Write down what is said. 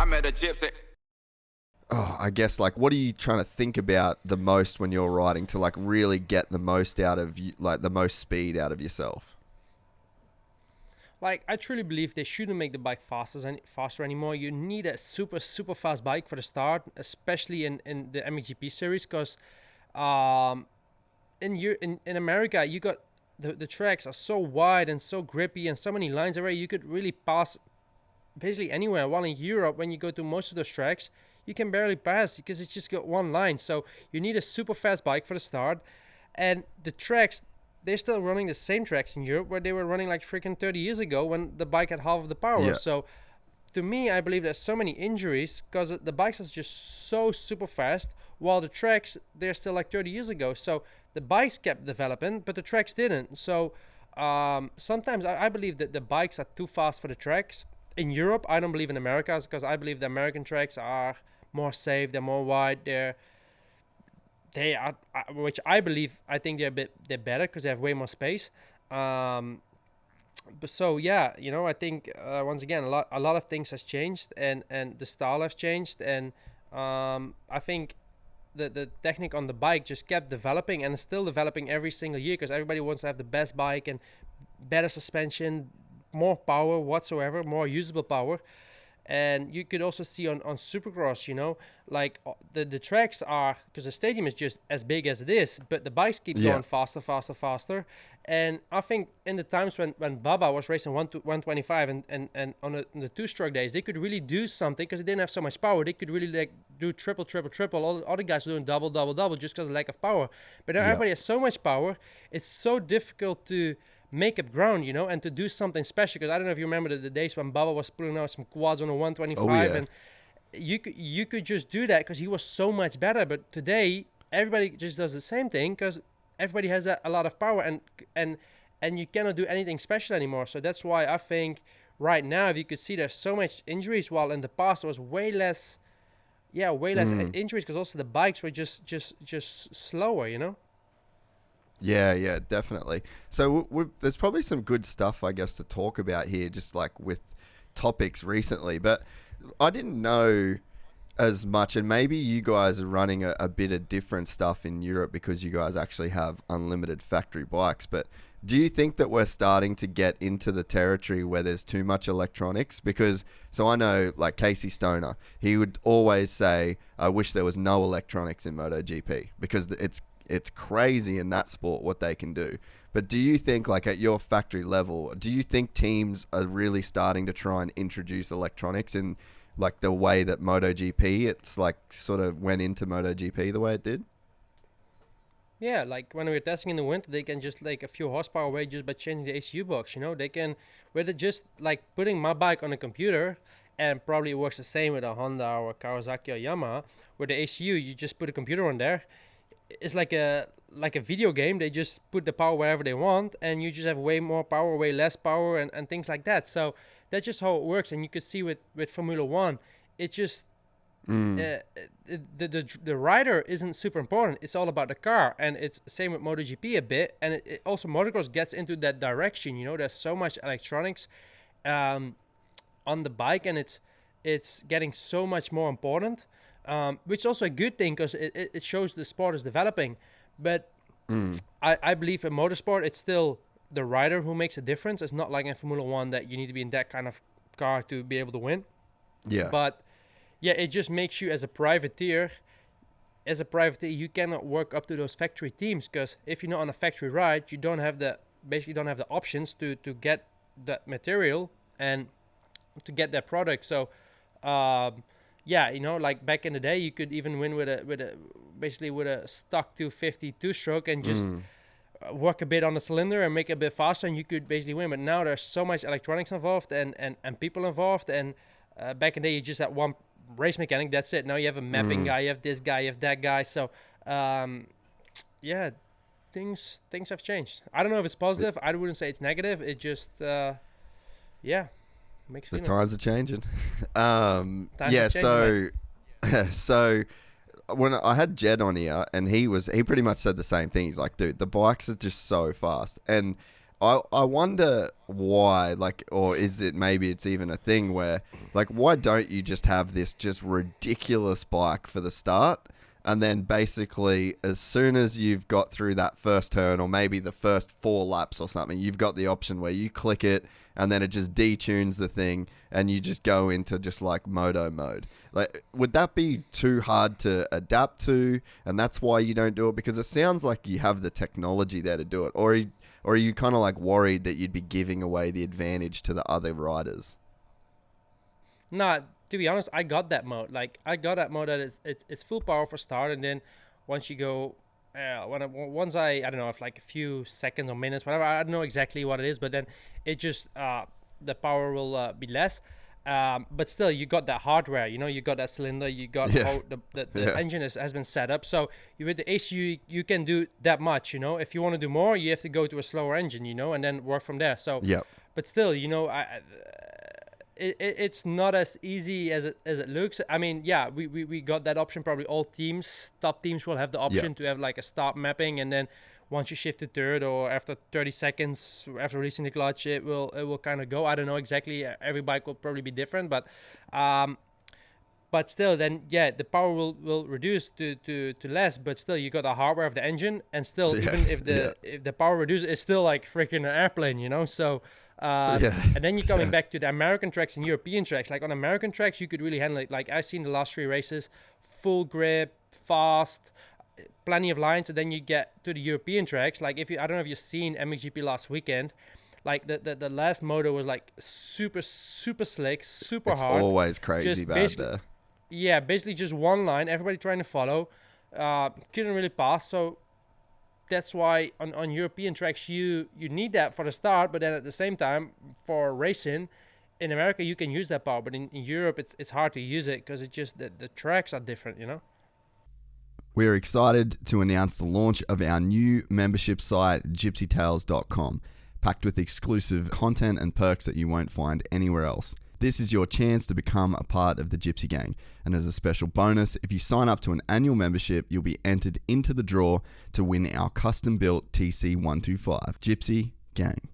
I met a gypsy. Oh, I guess, like, what are you trying to think about the most when you're riding to, like, really get the most out of you, like, the most speed out of yourself? Like, I truly believe they shouldn't make the bike faster anymore. You need a super, super fast bike for the start, especially in the MXGP series, because in America, you got the tracks are so wide and so grippy and so many lines already. You could really pass basically anywhere. While in Europe, when you go to most of those tracks, you can barely pass because it's just got one line. So you need a super fast bike for the start. And the tracks, they're still running the same tracks in Europe where they were running like freaking 30 years ago when the bike had half of the power. Yeah. So to me, I believe there's so many injuries because the bikes are just so super fast, while the tracks, they're still like 30 years ago. So the bikes kept developing, but the tracks didn't. So sometimes I believe that the bikes are too fast for the tracks. In Europe, I don't believe in America, because I believe the American tracks are more safe, they're more wide, they are, which I think they're better because they have way more space. But so yeah, I think once again a lot of things has changed, and the style has changed, and I think the technique on the bike just kept developing and is still developing every single year, because everybody wants to have the best bike and better suspension, more power whatsoever, more usable power. And you could also see on Supercross, like the tracks are, because the stadium is just as big as it is, but the bikes keep going faster. And I think in the times when Baba was racing 125 and on the two-stroke days, they could really do something because they didn't have so much power. They could really like do triple. All the other guys were doing double just because of lack of power. But now everybody has so much power, it's so difficult to make up ground, and to do something special. Because I don't know if you remember the days when Baba was putting out some quads on a 125, and you could just do that because he was so much better. But today, everybody just does the same thing because everybody has a lot of power, and you cannot do anything special anymore. So that's why I think right now, if you could see, there's so much injuries, while in the past there was way less injuries, because also the bikes were just slower, Yeah, definitely. So there's probably some good stuff, I guess, to talk about here, just like with topics recently. But I didn't know as much, and maybe you guys are running a bit of different stuff in Europe because you guys actually have unlimited factory bikes. But do you think that we're starting to get into the territory where there's too much electronics? Because, so I know, like Casey Stoner, he would always say, I wish there was no electronics in MotoGP, because it's crazy in that sport what they can do. But do you think, like, at your factory level, do you think teams are really starting to try and introduce electronics in, like, the way that MotoGP, it's like sort of went into MotoGP the way it did? Yeah, like when we were testing in the winter, they can just like a few horsepower away just by changing the ECU box, They can, whether just like putting my bike on a computer, and probably it works the same with a Honda or a Kawasaki or Yamaha, where the ECU, you just put a computer on there. It's like a video game. They just put the power wherever they want, and you just have way more power, way less power, and things like that. So that's just how it works. And you could see with Formula One, it's just the rider isn't super important. It's all about the car, and it's same with MotoGP a bit. And it also motocross gets into that direction. There's so much electronics on the bike, and it's getting so much more important. Which is also a good thing because it shows the sport is developing. But I believe in motorsport, it's still the rider who makes a difference. It's not like in Formula One that you need to be in that kind of car to be able to win. Yeah. But yeah, it just makes you as a privateer, you cannot work up to those factory teams, because if you're not on a factory ride, you don't have the options to get that material and to get that product. So yeah, like back in the day, you could even win with a stock 250 two-stroke and just work a bit on the cylinder and make it a bit faster, and you could basically win. But now there's so much electronics involved and people involved, and back in the day, you just had one race mechanic, that's it. Now you have a mapping guy, you have this guy, you have that guy. So yeah, things have changed. I don't know if it's positive. I wouldn't say it's negative. It just yeah, makes the times are changing. So when I had Jed on here, and he pretty much said the same thing. He's like, dude, the bikes are just so fast. And I wonder why, like, or is it maybe it's even a thing where, like, why don't you just have this just ridiculous bike for the start, and then basically as soon as you've got through that first turn, or maybe the first 4 laps or something, you've got the option where you click it and then it just detunes the thing and you just go into just like Moto Mode. Like, would that be too hard to adapt to, and that's why you don't do it? Because it sounds like you have the technology there to do it. Or are you kind of like worried that you'd be giving away the advantage to the other riders? Nah, to be honest, I got that mode. Like, I got that mode that it's full power for start, and then once you go, once I don't know, if like a few seconds or minutes, whatever, I don't know exactly what it is, but then it just the power will be less. But still, you got that hardware. You know, you got that cylinder. You got how the engine has been set up. So with the AC, you can do that much. You know, if you want to do more, you have to go to a slower engine. You know, and then work from there. So but still, you know, it's not as easy as it looks. I mean, yeah, we got that option. Probably all top teams will have the option to have like a start mapping, and then once you shift to third or after 30 seconds after releasing the clutch, it will kind of go. I don't know exactly. Every bike will probably be different, but still, then the power will reduce to less. But still, you got the hardware of the engine, and still even if the power reduces, it's still like freaking an airplane, you know. So and then you're coming back to the American tracks and European tracks. Like on American tracks, you could really handle it. Like I've seen the last 3 races, full grip, fast, plenty of lines. And then you get to the European tracks. Like I don't know if you've seen MXGP last weekend. Like the last moto was like super slick, super hard. It's always crazy bad there. Yeah, basically just one line, everybody trying to follow. Couldn't really pass, so that's why on European tracks you need that for the start, but then at the same time for racing in America you can use that power, but in Europe it's hard to use it because it's just the tracks are different, you know. We're excited to announce the launch of our new membership site, gypsytales.com, packed with exclusive content and perks that you won't find anywhere else. This is your chance to become a part of the Gypsy Gang. And as a special bonus, if you sign up to an annual membership, you'll be entered into the draw to win our custom-built TC125. Gypsy Gang.